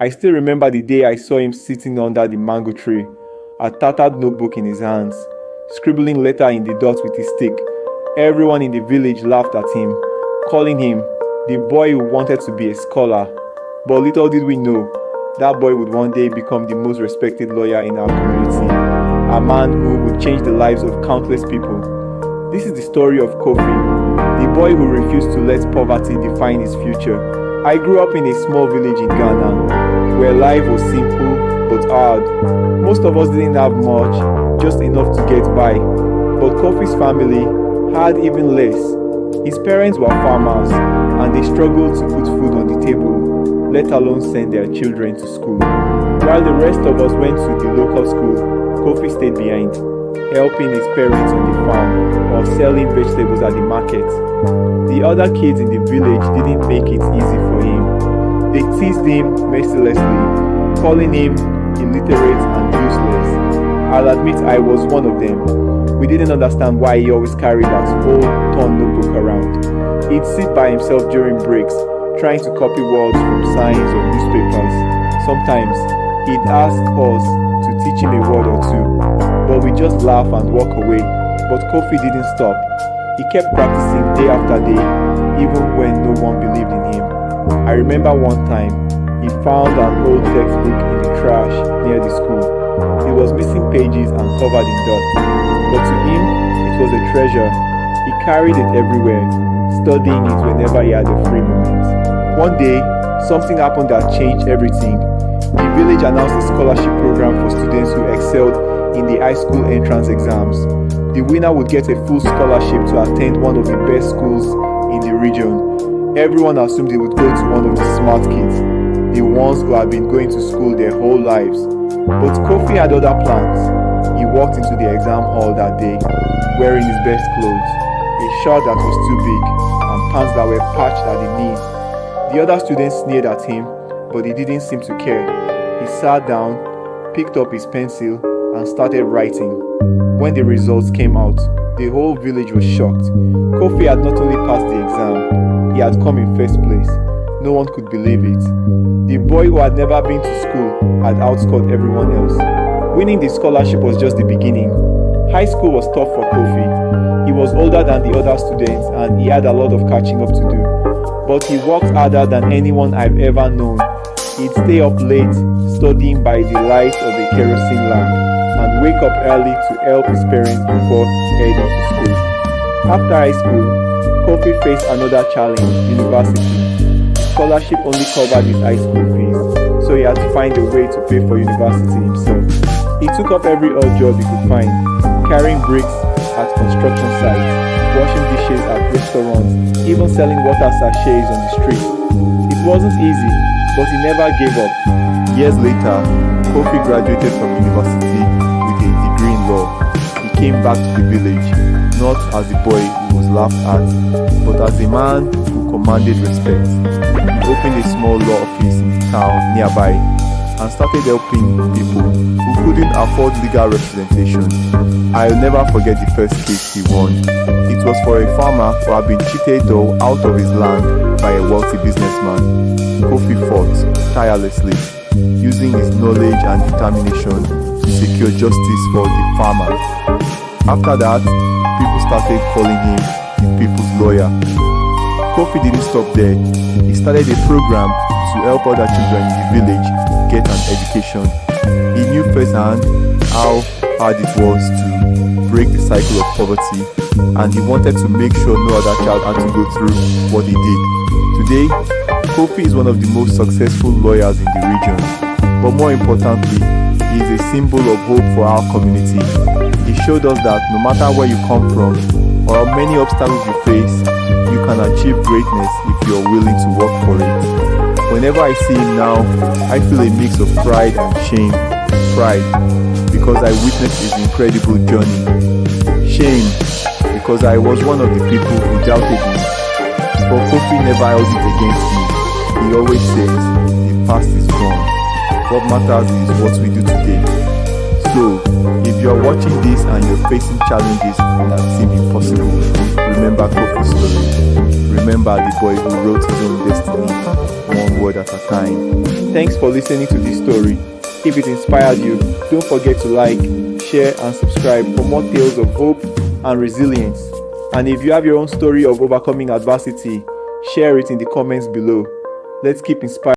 I still remember the day I saw him sitting under the mango tree, a tattered notebook in his hands, scribbling letter in the dust with his stick. Everyone in the village laughed at him, calling him the boy who wanted to be a scholar. But little did we know, that boy would one day become the most respected lawyer in our community, a man who would change the lives of countless people. This is the story of Kofi, the boy who refused to let poverty define his future. I grew up in a small village in Ghana, where life was simple but hard. Most of us didn't have much, just enough to get by. But Kofi's family had even less. His parents were farmers, and they struggled to put food on the table, let alone send their children to school. While the rest of us went to the local school, Kofi stayed behind, helping his parents on the farm or selling vegetables at the market. The other kids in the village didn't make it easy for him. They teased him mercilessly, calling him illiterate and useless. I'll admit I was one of them. We didn't understand why he always carried that whole torn notebook around. He'd sit by himself during breaks, trying to copy words from signs or newspapers. Sometimes he'd ask us to teach him a word or two, but we just laugh and walk away. But Kofi didn't stop. He kept practicing day after day, even when no one believed in him. I remember one time, he found an old textbook in the trash near the school. It was missing pages and covered in dirt, but to him, it was a treasure. He carried it everywhere, studying it whenever he had a free moment. One day, something happened that changed everything. The village announced a scholarship program for students who excelled in the high school entrance exams. The winner would get a full scholarship to attend one of the best schools in the region. Everyone assumed he would go to one of the smart kids, the ones who had been going to school their whole lives. But Kofi had other plans. He walked into the exam hall that day, wearing his best clothes, a shirt that was too big, and pants that were patched at the knees. The other students sneered at him, but he didn't seem to care. He sat down, picked up his pencil, and started writing. When the results came out, the whole village was shocked. Kofi had not only passed the exam, he had come in first place. No one could believe it. The boy who had never been to school had outscored everyone else. Winning the scholarship was just the beginning. High school was tough for Kofi. He was older than the other students and he had a lot of catching up to do. But he worked harder than anyone I've ever known. He'd stay up late, studying by the light of a kerosene lamp, and wake up early to help his parents before heading to school. After high school, Kofi faced another challenge, university. Scholarship only covered his high school fees, so he had to find a way to pay for university himself. He took up every odd job he could find, carrying bricks at construction sites, washing dishes at restaurants, even selling water sachets on the street. It wasn't easy, but he never gave up. Years later, Kofi graduated from university with a degree in law. He came back to the village, not as the boy who was laughed at, but as a man who commanded respect. He opened a small law office in the town nearby and started helping people who couldn't afford legal representation. I'll never forget the first case he won. It was for a farmer who had been cheated out of his land by a wealthy businessman. Kofi fought tirelessly, using his knowledge and determination to secure justice for the farmer. After that, people started calling him the people's lawyer. Kofi didn't stop there. He started a program to help other children in the village get an education. He knew firsthand how hard it was to break the cycle of poverty, and he wanted to make sure no other child had to go through what he did. Today, Kofi is one of the most successful lawyers in the region, but more importantly, he is a symbol of hope for our community. He showed us that no matter where you come from or how many obstacles you face, you can achieve greatness if you are willing to work for it. Whenever I see him now, I feel a mix of pride and shame. Pride, because I witnessed his incredible journey. Shame, because I was one of the people who doubted him. But Kofi never held it against me. He always says, the past is gone. What matters is what we do today. So, if you are watching this and you're facing challenges that seem impossible, remember Kofi's story. remember the boy who wrote his own destiny, one word at a time. Thanks for listening to this story. If it inspired you, don't forget to like, share, and subscribe for more tales of hope and resilience. And if you have your own story of overcoming adversity, share it in the comments below. Let's keep inspiring.